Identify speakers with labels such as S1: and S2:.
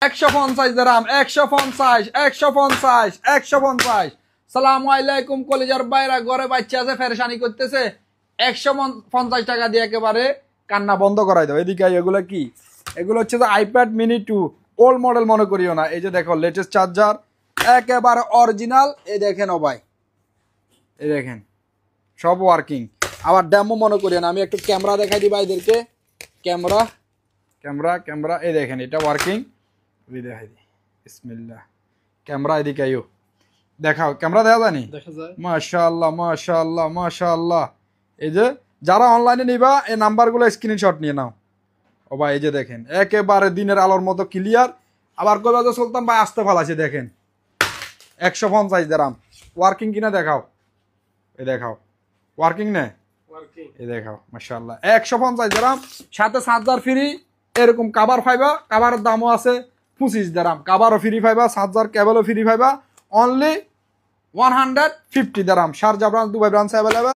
S1: 150 দিরহাম 150 সালামু আলাইকুম কলিজার বাইরা ঘরে বাচ্চা আছে ফেরেশানি করতেছে 150 টাকা দিয়ে একেবারে কান্না বন্ধ করাই দাও এদিকে এগুলো কি এগুলো হচ্ছে যে আইপ্যাড মিনি 2 ওল্ড মডেল মনে করিও না এই যে দেখো লেটেস্ট চার্জার একেবারে অরিজিনাল এই দেখেন ও ভাই এই দেখেন সব ওয়ার্কিং আবার ডেমো মনে করিও না আমি একটু ক্যামেরা দেখাই দিই ভাইদেরকে ক্যামেরা ক্যামেরা ক্যামেরা এই দেখেন এটা ওয়ার্কিং ওই দেখাই দিই বিসমিল্লাহ ক্যামেরা এদিকে আইও দেখাও ক্যামেরা দেখা জানি
S2: দেখা যায়
S1: মাশাআল্লাহ মাশাআল্লাহ মাশাআল্লাহ এই যে যারা অনলাইনে নিবা এই নাম্বারগুলো স্ক্রিনশট নিয়ে নাও ও ভাই এই যে দেখেন একেবারে দিনের আলোর মতো ক্লিয়ার আবার কইবা যে সুলতান ভাই আসতে ফালাছে দেখেন 150 দিরহাম ওয়ার্কিং কিনা দেখাও এই দেখাও ওয়ার্কিং না
S2: ওয়ার্কিং
S1: এই দেখাও মাশাআল্লাহ 150 দিরহাম সাথে চার্জার ফ্রি এরকম কভার পাইবা কভারের দামও আছে 25 দিরহাম কভারও ফ্রি পাইবা চার্জার কেবলও ফ্রি পাইবা অনলি 150 দিরহাম Sharjah branch Dubai branch available